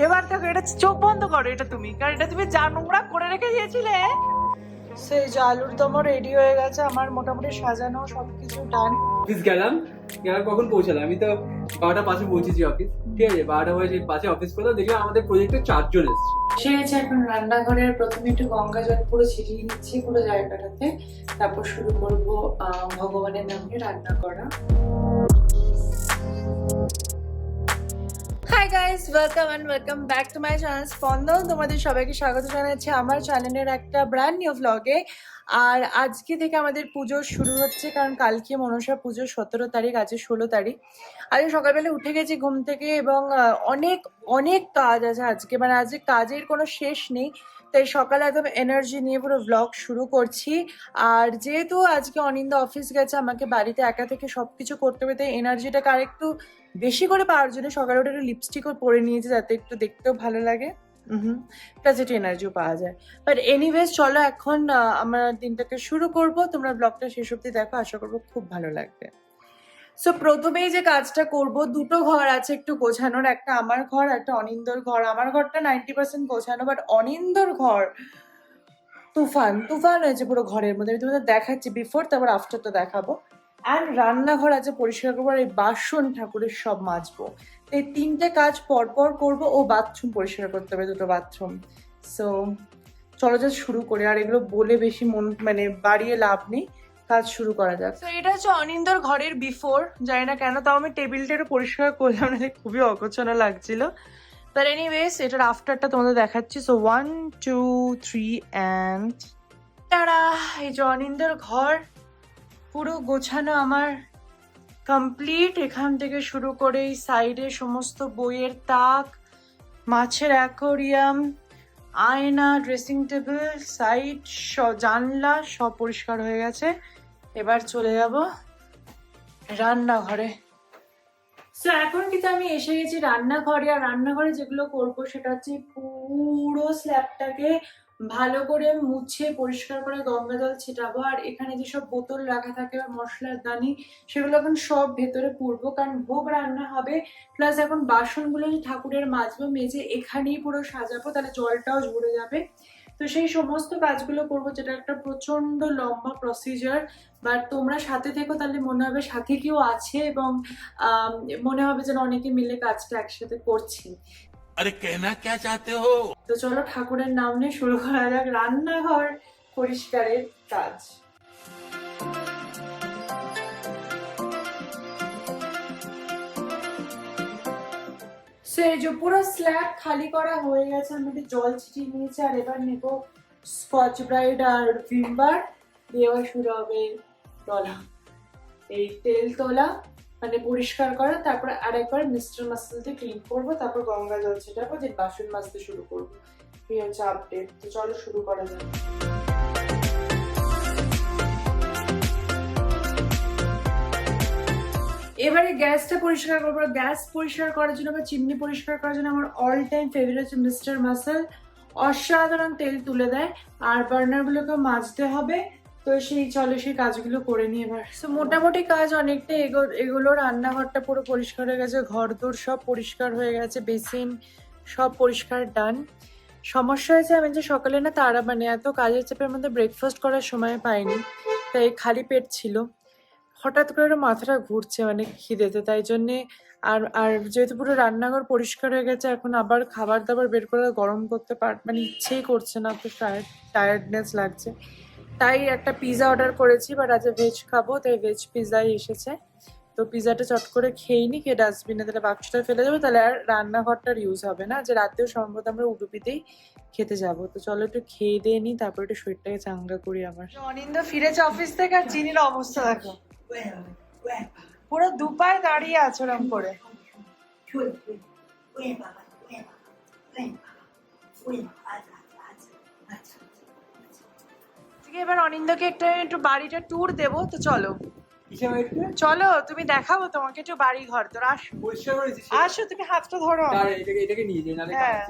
এবার দেখো, এটা চোখ বন্ধ করো, এটা তুমি, কারণ এটা তুমি যা নোংরা করে রেখে দিয়েছিলে। সেই যে আলুর দম রেডি হয়ে গেছে আমার, মোটামুটি সাজানো সবকিছু ডান। অফিস গেলাম, কখন পৌঁছালাম? আমি তো 12টা 5-এ পৌঁছেছি অফিস। ঠিক আছে, 12টা 5 অফিস করলাম, দেখলাম আমাদের প্রজেক্টে 4 জন এসছে। সে হচ্ছে এখন রান্নাঘরের প্রথমে একটু গঙ্গা জল পুরো ছিটিয়ে নিচ্ছি পুরো জায়গাটাতে, তারপর শুরু করবো ভগবানের নামে রান্না করা। Hi guys, welcome back to my channel স্পন্দন। তোমাদের সবাইকে স্বাগত জানাচ্ছি আমার চ্যানেলের একটা ব্র্যান্ড নিউ ভ্লগে। আর আজকে থেকে আমাদের পুজো শুরু হচ্ছে, কারণ কালকে মনসা পুজো 17 তারিখ, আজ 16 তারিখ। আজকে সকালবেলা উঠে গেছি ঘুম থেকে এবং অনেক অনেক কাজ আছে আজকে, মানে আজকে কাজের কোনো শেষ নেই। তাই সকালে একদম এনার্জি নিয়ে পুরো ভ্লগ শুরু করছি। আর যেহেতু আজকে অনিন্দা অফিস গেছে, আমাকে বাড়িতে একা থেকে সবকিছু করতে হবে, তাই এনার্জিটাকে আর একটু বেশি করে পাওয়ার জন্য সকালে উঠে একটু লিপস্টিকও পরে নিয়েছি, যাতে একটু দেখতেও ভালো লাগে, প্লাস একটু এনার্জিও পাওয়া যায়। বাট এনিওয়েজ, চলো এখন আমরা দিনটাকে শুরু করব। তোমরা ব্লগটা শেষ অবধি দেখো, আশা করবো খুব ভালো লাগবে। সো প্রথমেই যে কাজটা করব, দুটো ঘর আছে একটু গোছানোর, একটা আমার ঘর, একটা অনিন্দর ঘর। আমার ঘরটা 90% গোছানো, বাট অনিন্দর ঘর তুফান তুফান হয়েছে পুরো ঘরের মধ্যে। আমি তোমাদের দেখাচ্ছি বিফোর, তারপর আফটার তো দেখাবো। অ্যান্ড রান্নাঘর আছে পরিষ্কার করবো, আর এই বাসন ঠাকুরের সব মাজবো। এই তিনটে কাজ পরপর করবো। ও বাথরুম পরিষ্কার করতে হবে, দুটো বাথরুম। সো চলো যা শুরু করি, আর এগুলো বলে বেশি মানে বাড়িয়ে লাভ নেই, কাজ শুরু করা যাক। তো এটা হচ্ছে অনিন্দর ঘরের বিফোর, জানি না কেন তাও আমি টেবিলটা একটু পরিষ্কার করলাম, না খুবই অগোছানো লাগছিল। বাট এনিওয়েজ, এটার আফটারটা তোমাদের দেখাচ্ছি। সো 1 2 3 অ্যান্ড তারা, এই যে অনিন্দর ঘর পুরো গোছানো আমার কমপ্লিট। এখান থেকে শুরু করে এই সাইডে সমস্ত বইয়ের তাক, মাছের অ্যাকোরিয়াম, আয়না, ড্রেসিং টেবিল, সাইড, জানলা সব পরিষ্কার হয়ে গেছে। এবার চলে যাব রান্নাঘরে। তো এখন কিন্তু আমি এসে গেছি রান্নাঘরে। আর রান্নাঘরে যেগুলো করবো সেটা হচ্ছে পুরো স্ল্যাবটাকে ভালো করে মুছে পরিষ্কার করে গঙ্গা জল ছিটাবো। আর এখানে যেসব বোতল রাখা থাকে বা মশলার দানি, সেগুলো এখন সব ভেতরে পুরবো, কারণ ভোগ রান্না হবে। প্লাস এখন বাসনগুলো যে ঠাকুরের মাজবো, মেজে এখানেই পুরো সাজাবো, তাহলে জলটাও ঝরে যাবে। তো সেই সমস্ত কাজগুলো করবো, যেটা একটা প্রচন্ড লম্বা প্রসিজার। বাট তোমরা সাথে থেকো, তাহলে মনে হবে সাথে কেউ আছে, এবং মনে হবে যেন অনেকে মিলে কাজটা একসাথে করছি। अरे कहना क्या चाहते हो? তো চলো ঠাকুরের নাম নিয়ে শুরু করা যাক রান্নাঘর পরিষ্কারের কাজ। সেই যে পুরো স্ল্যাব খালি করা হয়ে গেছে, আমি একটু জল ছিটিয়ে নিয়েছি। আর এবার নেব স্কচ ব্রাইট আর ভিমবার দিয়ে, এবার শুরু হবে তোলা, এই তেল তোলা, মানে পরিষ্কার করা। তারপর আরেকবার মিস্টার মাসেল দিয়ে ক্লিন করবো, তারপর গঙ্গা জল ছিটাবো, যে বাসন মাজতে শুরু করবো। এই হচ্ছে আপডেট। তো চলো শুরু করা যাক। এবারে গ্যাসটা পরিষ্কার করবো। গ্যাস পরিষ্কার করার জন্য বা চিমনি পরিষ্কার করার জন্য আমার অল টাইম ফেভারিট হচ্ছে মিস্টার মাসেল। অসাধারণ তেল তুলে দেয়। আর বার্নারগুলোকে মাজতে হবে। তো চলো সেই কাজগুলো করে নিই এবার। তো মোটামুটি কাজ অনেকটা এগুলো। রান্নাঘরটা পুরো পরিষ্কার হয়ে গেছে, ঘর দোর সব পরিষ্কার হয়ে গেছে, বেসিন সব পরিষ্কার ডান। সমস্যা হয়েছে আমি যে সকালে না তারা, মানে এত কাজের চাপের মধ্যে ব্রেকফাস্ট করার সময় পাইনি, তাই খালি পেট ছিল। হঠাৎ করে মাথাটা ঘুরছে মানে খিদেতে, তাই জন্যে। আর আর যেহেতু পুরো রান্নাঘর পরিষ্কার হয়ে গেছে, এখন আবার খাবার দাবার বের করে গরম করতে মানে ইচ্ছেই করছে না, তো টায়ার্ডনেস লাগছে। তাই একটা পিৎজা অর্ডার করেছি, বাট আজ ভেজ খাবো, তাই ভেজ পিৎজাই এসেছে। তো পিৎজাটা চট করে খেয়ে নি, খেয়ে ডাস্টবিনে তাহলে বাক্সটা ফেলে যাবো, তাহলে আর রান্নাঘরটার ইউজ হবে না। যে রাতেও সম্ভবত আমরা উডুপিতেই খেতে যাবো। তো চলো একটু খেয়ে দিয়ে নিই, তারপর একটু শরীরটাকে চাঙ্গা করি আমার। অনিন্দা ফিরেছে অফিস থেকে, আর চিনির অবস্থা দেখো, পুরো দুপায় দাঁড়িয়ে আছে ওরম করে। এবার অনিন্দাকে একটু বাড়িটা ট্যুর দেবো, তো চলো চলো তুমি দেখাবো তোমাকে একটু বাড়ি ঘর। তোর আসো, তুমি হাতটা ধরো। এটাকে নিয়ে যাই, নালে হ্যাঁ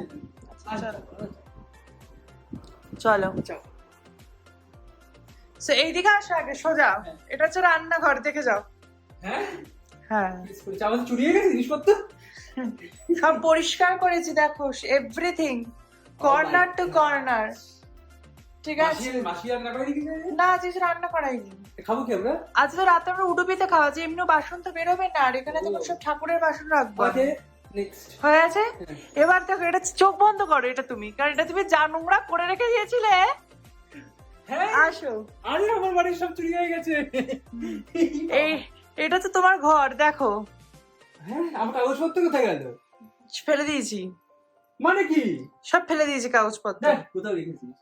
চলো। তো এইদিকে আসো আগে, সোজা। এটা হচ্ছে রান্নাঘর, দেখে যাও। হ্যাঁ হ্যাঁ আমাদের চুরিয়ে গেছে জিনিসপত্র। সব পরিষ্কার করেছি দেখো, এভরিথিং কর্নার টু কর্নার। ঠিক আছে, মাসি রান্না করে দিয়েছে? না আজ কিছু রান্না করাইনি। খাবো কি আমরা? আজ তো রাতে আমরা উডুপিতে খাওয়া, যে এমনি বাসন তো বেরোবে না, আর এখানে তোমার সব ঠাকুরের বাসন রাখবো। Okay next. হয়ে আছে। এবার দেখো, এটা চোখ বন্ধ করো এটা তুমি, কারণ এটা তুমি যা নোংরা করে রেখে দিয়েছিলে। হ্যাঁ আসো, আরে আমার বাড়ির সব চুরি হয়ে গেছে। এই এটা তো তোমার ঘর, দেখো হ্যাঁ আমার কাগজপত্র কোথায় গেল? ফেলে দিয়েছি, মানে কি? সব ফেলে দিয়েছি কাগজপত্র। দেখ কোথাও রেখেছিস?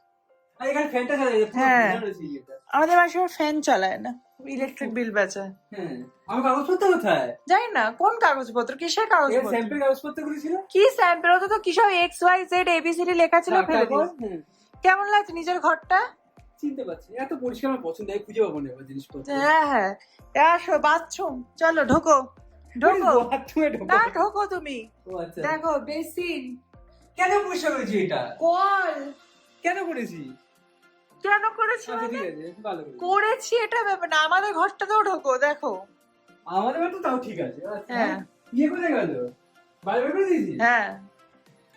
আর এখানে ফ্যানটা চালাই যাচ্ছে। হ্যাঁ। আমাদের বাসায় ফ্যান চালায় না, ইলেকট্রিক বিল বাঁচায়। হ্যাঁ আমার কাগজপত্র কোথায়? জানি না কোন কাগজপত্র, কিসের এর কাগজপত্র, স্যাম্পল কাগজপত্র করেছিল। কি স্যাম্পল? ওতে তো কি সব এক্স ওয়াই জেড এবিসিডি লেখা ছিল, ফেলে দিয়েছি। হ্যাঁ, কেমন লাগছে নিজের ঘরটা? চিনতে পারছি এত পরিষ্কার আমার পছন্দ, আমি খুঁজে পাবো না এবার জিনিসপত্র। হ্যাঁ হ্যাঁ, আসো বাথরুম, চলো ঢোকো ঢোকো। বাথরুমে ঢোকো। না ঢোকো তুমি, ও আচ্ছা। দেখো বেসিন, কেন পরিষ্কার করেছি এটা? কল। কেন করেছি? কেন করেছি আচ্ছা মানে? ঠিক আছে ভালো করে। করেছি এটা ভেবে না, আমাদের ঘরটাতেও ঢোকো দেখো। আমাদের বাড়ি তো তাও ঠিক আছে। আচ্ছা, হ্যাঁ ইয়ে কোথায় গেল? বাইরে বের করে দিয়েছি? হ্যাঁ,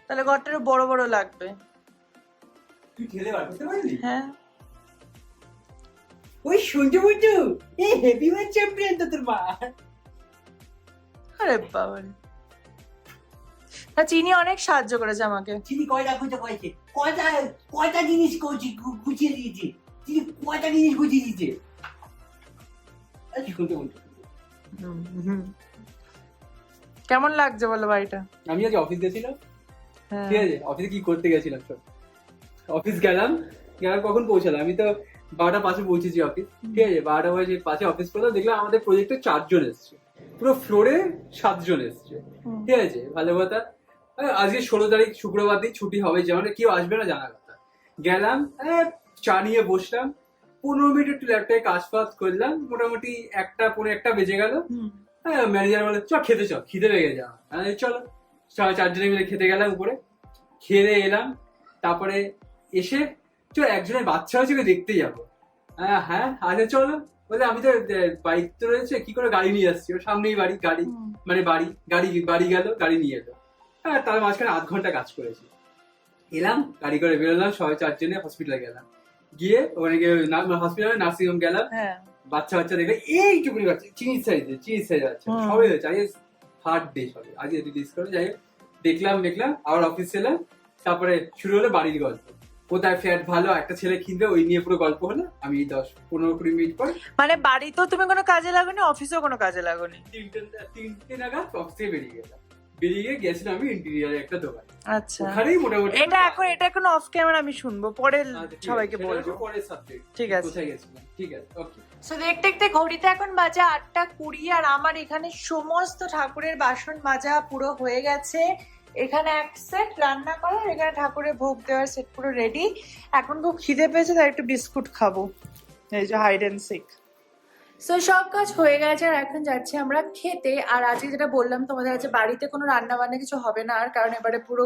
তাহলে ঘরটা একটু বড় বড় লাগবে। তুই ঠেলে বার করতে পারলি? হ্যাঁ, ওই শুনতে বুঝছো, এই হেভি ওয়েট চ্যাম্পিয়ন তো তোর মা। আরে বাবা, তা চিনি অনেক সাহায্য করেছে আমাকে। চিনি কয়টা খুঁজে কয়েছে, কয়টা কয়টা জিনিস গুছিয়ে দিয়েছে, চিনি কয়টা জিনিস গুছিয়ে দিয়েছে। শুনতে বলছো? হুম। কেমন লাগছে বলো বাড়িটা? আমি আজ অফিস গেছিলাম, হ্যাঁ। ঠিক আছে? অফিসে কি করতে গেছিলাম সব, অফিস গেলাম কখন পৌঁছালাম? আমি তো 12টা 5-এ পৌঁছেছি অফিস, ঠিক আছে? 12টা 5-এ অফিস করলাম, দেখলাম আমাদের প্রজেক্টে 4 জন এসছে, পুরো ফ্লোরে 7 জন এসছে, হুম। ঠিক আছে? ভালো কথা। আজকে 16 তারিখ শুক্রবার দিন ছুটি হবে, যেমন কেউ আসবে না জানা কথা। গেলাম, চা নিয়ে বসলাম, 15 মিনিট একটু ল্যাপটপে কাজ ফাজ করলাম, মোটামুটি 1টা বেজে গেল। হুম। ম্যানেজার বলে চ খেতে, চ খিদে লেগে যাওয়া, চলো। 4 জনে মিলে খেতে গেলাম উপরে, খেয়ে এলাম। তারপরে এসে একজনের বাচ্চা হয়েছে, ওকে দেখতে যাবো। হ্যাঁ আচ্ছা চলো। বলে আমি তো বাইক তো রয়েছে, কি করে গাড়ি নিয়ে আসছি, ওর সামনেই বাড়ি, গাড়ি হুম। মানে বাড়ি গেল, গাড়ি নিয়ে এলো। হ্যাঁ তার মাঝখানে 8 ঘন্টা কাজ করেছি। এলাম গাড়ি করে বেরোলাম, 4 জনে হসপিটালে গেলাম, গিয়ে ওখানে গিয়ে হসপিটালে নার্সিং হোম গেলাম। হ্যাঁ। বাচ্চা দেখলে এইটুকুনি বাচ্চা, চিনির সাইজ বাচ্চা, হুম। সবে হয়েছে। আজকে থার্ড ডে, সবে আজকে রিলিজ করে। যাই হোক, দেখলাম আবার অফিস এলাম। তারপরে শুরু হলো বাড়ির গল্প, কোথায় ফ্ল্যাট ভালো একটা ছেলে কিনবে, ওই নিয়ে পুরো গল্প হলো। আমি 10-15-20 মিনিট পর মানে বাড়িতেও তুমি কোনো কাজে লাগোনি, অফিসেও কোনো কাজে লাগোনি? 3টে নাগাদ অফিস থেকে বেরিয়ে গেলাম। বেরিয়ে গেছিলাম আমি ইন্টেরিয়ারের একটা দোকান, আচ্ছা, ওখানেই মোটামুটি। এটা এখন অফ ক্যামেরা আমি শুনবো, পরে আচ্ছা, ঠিক আছে, সবাইকে সেটা বলবো। হচ্ছে পরের সাবজেক্ট। ঠিক আছে। কোথায় গেছিলাম, ঠিক আছে, ওকে। সো দেখতে দেখতে ঘড়িতে এখন বাজে 8:20, আর আমার এখানে সমস্ত ঠাকুরের বাসন মাজা পুরো হয়ে গেছে। এখানে এক সেট রান্না করার, এখানে ঠাকুরের ভোগ দেওয়ার সেট পুরো রেডি। এখন খুব খিদে পেয়েছে, তাই একটু বিস্কুট খাবো, এই যে হাইড অ্যান্ড সিক। সো সব কাজ হয়ে গেছে, আর এখন যাচ্ছি আমরা খেতে। আর আজকে যেটা বললাম তোমাদের, আছে বাড়িতে কোনো রান্না বান্না কিছু হবে না আর, কারণ এবারে পুরো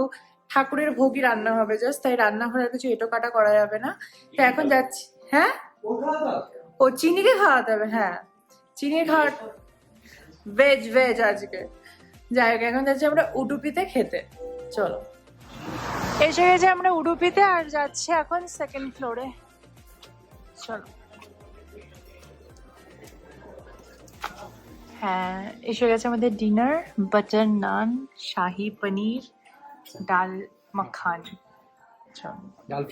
ঠাকুরের ভোগই রান্না হবে জাস্ট, তাই রান্নাঘরে কিছু এটো কাটা করা যাবে না। তো এখন যাচ্ছি। হ্যাঁ, ও চিনিকে খাওয়াতে হবে, হ্যাঁ চিনির খাওয়া, ভেজ আজকে। যাই হোক, এখন যাচ্ছি আমরা উডুপিতে খেতে, চলো। এসে গেছে আমরা উডুপিতে, আর যাচ্ছি এখন 2nd ফ্লোরে, চলো। হ্যাঁ, এসে গেছে আমাদের ডিনার, বাটার নান, শাহি পনির, ডাল মাখানি, চলো। ডাল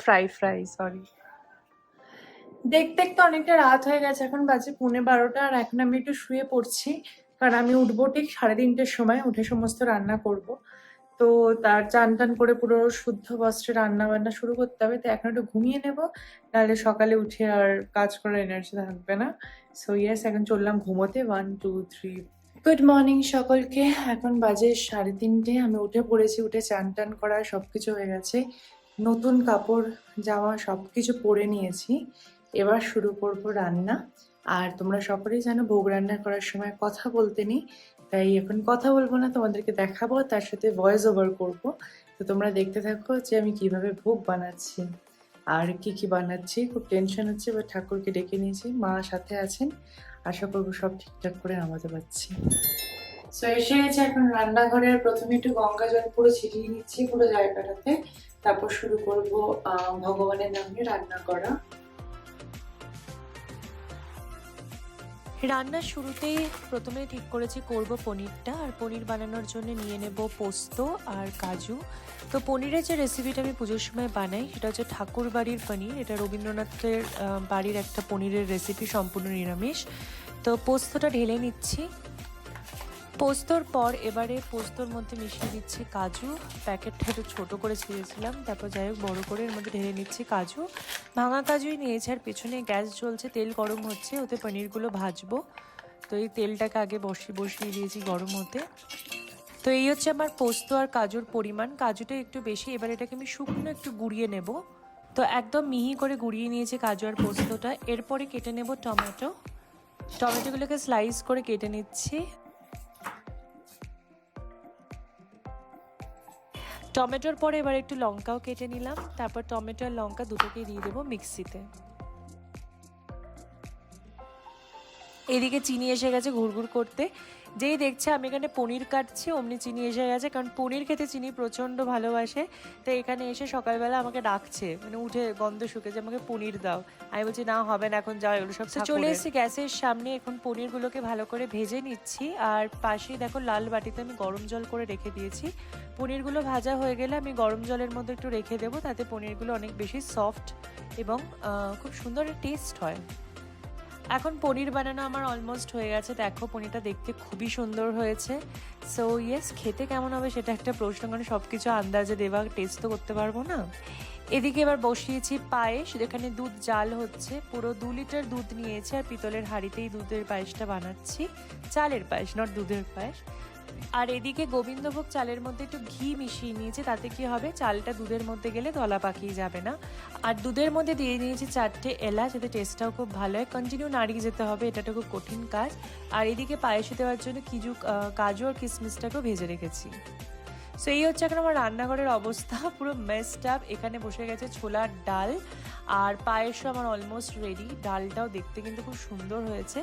ফ্রাই, ফ্রাই সরি। দেখতে দেখতে অনেকটা রাত হয়ে গেছে, এখন বাজে 11:30, আর এখন আমি একটু শুয়ে পড়ছি, কারণ আমি উঠবো ঠিক 3:30-র সময়, উঠে সমস্ত রান্না করব। তো তার চান টান করে পুরো শুদ্ধ বস্ত্রে রান্না বান্না শুরু করতে হবে, তো এখন একটু ঘুমিয়ে নেব, নাহলে সকালে উঠে আর কাজ করার এনার্জি থাকবে না। সো ইয়েস, এখন চললাম ঘুমোতে। 1 2 3। গুড মর্নিং সকলকে, এখন বাজে 3:30, আমি উঠে পড়েছি, উঠে চান টান করা সবকিছু হয়ে গেছে, নতুন কাপড় জামা সবকিছু পরে নিয়েছি। এবার শুরু করব রান্না। আর তোমরা সকলেই জানো ভোগ রান্না করার সময় কথা বলতে নেই, তাই এখন কথা বলবো না, তোমাদেরকে দেখাবো, তার সাথে ভয়েস ওভার করবো। তো তোমরা দেখতে থাকো যে আমি কিভাবে ভোগ বানাচ্ছি আর কি বানাচ্ছি। খুব টেনশন হচ্ছে, বা ঠাকুরকে ডেকে নিয়েছি, মা সাথে আছেন, আশা করবো সব ঠিকঠাক করে নামাতে পারছি। সো এসে গেছে এখন রান্নাঘরের, প্রথমে একটু গঙ্গা জল পুরো ছিটিয়ে নিচ্ছি পুরো জায়গাটাতে, তারপর শুরু করব ভগবানের নামে রান্না করা। রান্নার শুরুতেই প্রথমে ঠিক করেছি করব পনিরটা, আর পনির বানানোর জন্য নিয়ে নেব পোস্ত আর কাজু। তো পনিরের যে রেসিপিটা আমি পুজোর সময় বানাই সেটা হচ্ছে ঠাকুর বাড়ির পনির, এটা রবীন্দ্রনাথের বাড়ির একটা পনিরের রেসিপি, সম্পূর্ণ নিরামিষ। তো পোস্তটা ঢেলে নিচ্ছি। পোস্তর পর এবারে পোস্তর মধ্যে মিশিয়ে দিচ্ছি কাজু, প্যাকেটটা একটু ছোটো করে ছিঁড়েছিলাম, তারপর যাই হোক বড়ো করে এর মধ্যে ঢেলে নিচ্ছি কাজু, ভাঙা কাজুই নিয়েছি। আর পেছনে গ্যাস জ্বলছে, তেল গরম হচ্ছে, ওতে পনিরগুলো ভাজবো। তো এই তেলটাকে আগে বসিয়ে দিয়েছি গরম হতে। তো এই হচ্ছে আমার পোস্ত আর কাজুর পরিমাণ, কাজুটা একটু বেশি। এবার এটাকে আমি শুকনো একটু গুঁড়িয়ে নেব। তো একদম মিহি করে গুঁড়িয়ে নিয়েছি কাজু আর পোস্তটা। এরপরে কেটে নেব টমেটোগুলোকে স্লাইস করে কেটে নিচ্ছি। টমেটোর পরে এবার একটু লঙ্কাও কেটে নিলাম, তারপর টমেটো আর লঙ্কা দুটোকেই দিয়ে দেবো মিক্সিতে। এদিকে চিনি এসে গেছে ঘুরঘুর করতে, যেই দেখছে আমি এখানে পনির কাটছি অমনি চিনি এসে গেছে, কারণ পনির খেতে চিনি প্রচণ্ড ভালোবাসে। তো এখানে এসে সকালবেলা আমাকে ডাকছে, মানে উঠে গন্ধ শুকেছে, আমাকে পনির দাও। আমি বলছি না হবে না, এখন যাও, এগুলো সব চলে এসেছি গ্যাসের সামনে। এখন পনিরগুলোকে ভালো করে ভেজে নিচ্ছি, আর পাশেই দেখো লাল বাটিতে আমি গরম জল করে রেখে দিয়েছি। পনিরগুলো ভাজা হয়ে গেলে আমি গরম জলের মধ্যে একটু রেখে দেবো, তাতে পনিরগুলো অনেক বেশি সফট এবং খুব সুন্দর টেস্ট হয়। এখন পনির বানানো আমার অলমোস্ট হয়ে গেছে, দেখো পনিরটা দেখতে খুবই সুন্দর হয়েছে। সো ইয়েস, খেতে কেমন হবে সেটা একটা প্রশ্ন, কারণ সব কিছু আন্দাজে দেওয়া, টেস্ট তো করতে পারবো না। এদিকে এবার বসিয়েছি পায়েস, যেখানে দুধ জাল হচ্ছে, পুরো 2 লিটার দুধ নিয়েছি, আর পিতলের হাঁড়িতেই দুধের পায়েসটা বানাচ্ছি, চালের পায়েস নট দুধের পায়েস। আর এদিকে গোবিন্দভোগ চালের মধ্যে একটু ঘি মিশিয়ে নিয়েছি, তাতে কি হবে চালটা দুধের মধ্যে গেলে দলা পাকিয়ে যাবে না। আর দুধের মধ্যে দিয়ে নিয়েছি 4টে এলাচ, এতে টেস্টটাও খুব ভালো হয়। কন্টিনিউ নাড়িয়ে যেতে হবে, এটা খুব কঠিন কাজ। আর এদিকে পায়েসে দেওয়ার জন্য কাজু আর কিশমিশটাকেও ভেজে রেখেছি। সো এই হচ্ছে এখন আমার রান্নাঘরের অবস্থা, পুরো মেসড আপ। এখানে বসে গেছে ছোলার ডাল, আর পায়েসও আমার অলমোস্ট রেডি। ডালটাও দেখতে কিন্তু খুব সুন্দর হয়েছে,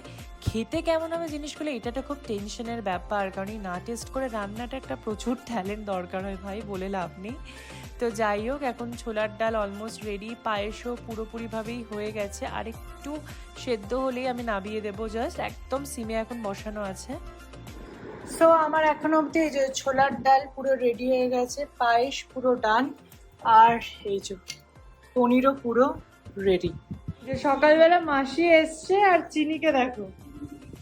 খেতে কেমন হবে জিনিসগুলো এটা খুব টেনশনের ব্যাপার, কারণ এই না টেস্ট করে রান্নাটা একটা প্রচুর ট্যালেন্ট দরকার হয় ভাই, বলে লাভ নেই। তো যাই হোক, এখন ছোলার ডাল অলমোস্ট রেডি, পায়েসও পুরোপুরিভাবেই হয়ে গেছে, আর একটু সেদ্ধ হলেই আমি নামিয়ে দেবো, জাস্ট একদম সিমে এখন বসানো আছে। সো আমার এখন অবধি এই যে ছোলার ডাল পুরো রেডি হয়ে গেছে, পায়েস পুরো ডান, আর এই যে পনিরও পুরো রেডি। যে সকালবেলা মাসি এসছে, আর চিনিকে দেখো,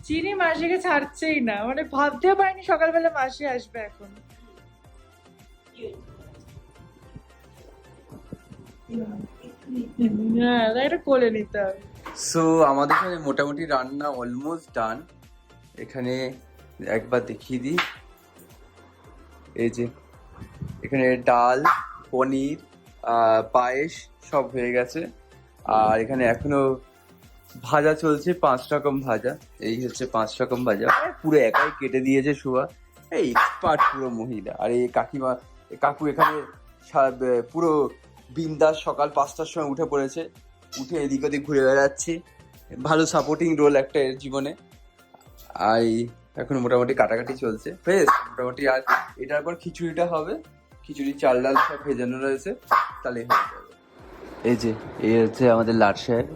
চিনি মাসিকে ছাড়ছেই না, মানে ভাবতেও পারিনি সকালবেলা মাসি আসবে এখন। হ্যাঁ, এটা কোলে নিতে হবে। সো আমাদের এখানে মোটামুটি রান্না অলমোস্ট ডান। এখানে একবার দেখিয়ে দিই, এই যে এখানে ডাল, পনির, পায়েস সব হয়ে গেছে। আর এখানে এখনো ভাজা চলছে, 5 রকম ভাজা। এই হচ্ছে 5 রকম ভাজা, পুরো একাই কেটে দিয়েছে শুভা, এই এক্সপার্ট পুরো মহিলা। আর এই কাকু এখানে পুরো বিন্দাস সকাল 5টার সময় উঠে পড়েছে, উঠে এদিক ওদিক ঘুরে বেড়াচ্ছি, ভালো সাপোর্টিং রোল একটা এর জীবনে। আর এখন মোটামুটি কাটাকাটি চলছে বেশ মোটামুটি। আর এটার পর খিচুড়িটা হবে, খিচুড়ি চাল ডাল সব ভেজানো রয়েছে, তাহলে হয়ে যাবে। এই যে এই হচ্ছে আমাদের লাট সাহেব,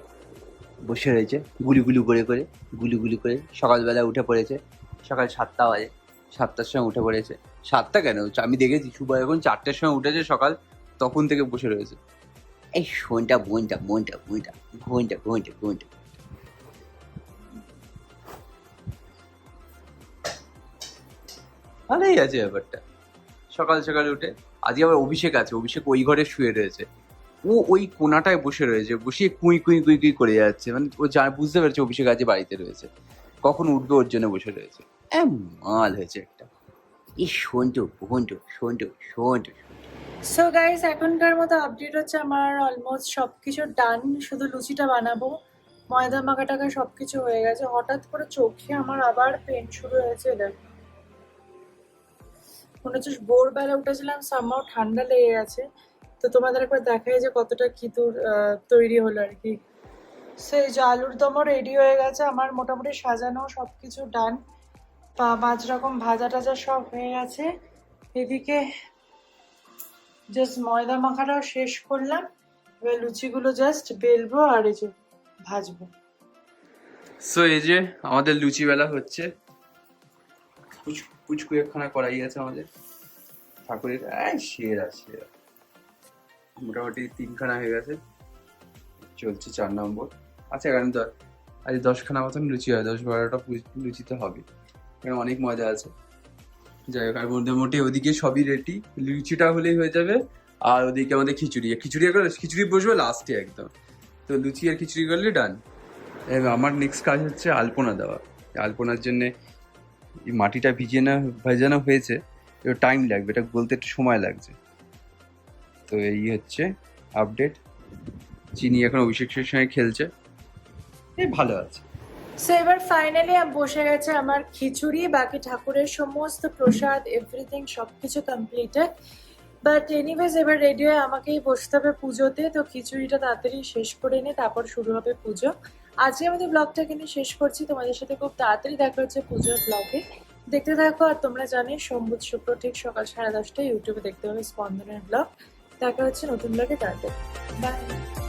বসে রয়েছে গুলি করে সকালবেলা উঠে পড়েছে। সকাল 7টা বাজে, 7টার সময় উঠে পড়েছে। 7টা কেন, আমি দেখেছি সুবা এখন 4টার সময় উঠেছে সকাল, তখন থেকে বসে রয়েছে। এই বোনটা ভালোই আছে ব্যাপারটা। সকাল সকাল উঠে আজকে আবার অভিষেক আছে, অভিষেক ওই ঘরে শুয়ে রয়েছে, ও ওই কোনাটায় বসে রয়েছে, বসে কুই করে যাচ্ছে, মানে ও বুঝতে পারছে অভিষেক আজকে বাড়িতে রয়েছে, কখন উঠবে ওর জন্য বসে রয়েছে। মাল হয়েছে একটা। এই শোনটো। সো গাইস, এখনকার মতো আপডেট হচ্ছে আমার অলমোস্ট সবকিছু ডান, শুধু লুচিটা বানাবো। ময়দা মাখা টাকা সবকিছু হয়ে গেছে, হঠাৎ করে চোখে আমার আবার পেন শুরু হয়েছে। দেখো, মনে হচ্ছে ভোরবেলা উঠেছিলাম, সামহাও ঠান্ডা লেগে গেছে। তো তোমাদের একবার দেখাই যে কতটা খিতুর তৈরি হলো আর কি। সেই যে আলুর দমও রেডি হয়ে গেছে আমার, মোটামুটি সাজানো সবকিছু ডান। পাঁচ রকম ভাজা টাজা সব হয়ে গেছে। এদিকে জাস্ট ময়দা মাখাটাও শেষ করলাম, এবার লুচিগুলো জাস্ট বেলবো আর এই যে ভাজবো। সো এই যে আমাদের লুচি বেলা হচ্ছে, পুচকু একখানা করাই আছে আমাদের ঠাকুরের। সেরা সেরা, মোটামুটি 3খানা হয়ে গেছে, চলছে 4 নম্বর। আচ্ছা কারণ আজ 10খানা মতন লুচি হয়, 10-12টা লুচি তো হবে, কারণ অনেক মজা আছে। যাই হোক, আর মোটামুটি ওদিকে সবই রেডি, লুচিটা হলেই হয়ে যাবে। আর ওদিকে আমাদের খিচুড়ি বসবে লাস্টে একদম। তো লুচি আর খিচুড়ি করলে ডান। আমার নেক্সট কাজ হচ্ছে আলপনা দেওয়া। আলপনার জন্যে এই মাটিটা ভেজানো হয়েছে, একটু টাইম লাগবে, এটা বলতে একটু সময় লাগছে। তো এই হচ্ছে আপডেট। চিনি এখন অভিষেকের সঙ্গে খেলছে, ভালো আছে। সো এবার ফাইনালি বসে গেছে আমার খিচুড়ি, বাকি ঠাকুরের সমস্ত প্রসাদ এভরিথিং সবকিছু কমপ্লিটেড। বাট এনিওয়েজ এবার রেডি হয়ে আমাকেই বসতে হবে পুজোতে। তো খিচুড়িটা তাড়াতাড়ি শেষ করে নিয়ে তারপর শুরু হবে পুজো। আজকে আমাদের ব্লগটা এখানে শেষ করছি, তোমাদের সাথে খুব তাড়াতাড়ি দেখা হচ্ছে পুজোর ব্লগে। দেখতে থাকো। আর তোমরা জানি সোম বুধ শুক্র ঠিক সকাল 10:30টায় ইউটিউবে দেখতে হবে স্পন্দনের ব্লগ। দেখা হচ্ছে নতুন ব্লগে, তাড়াতাড়ি বাই।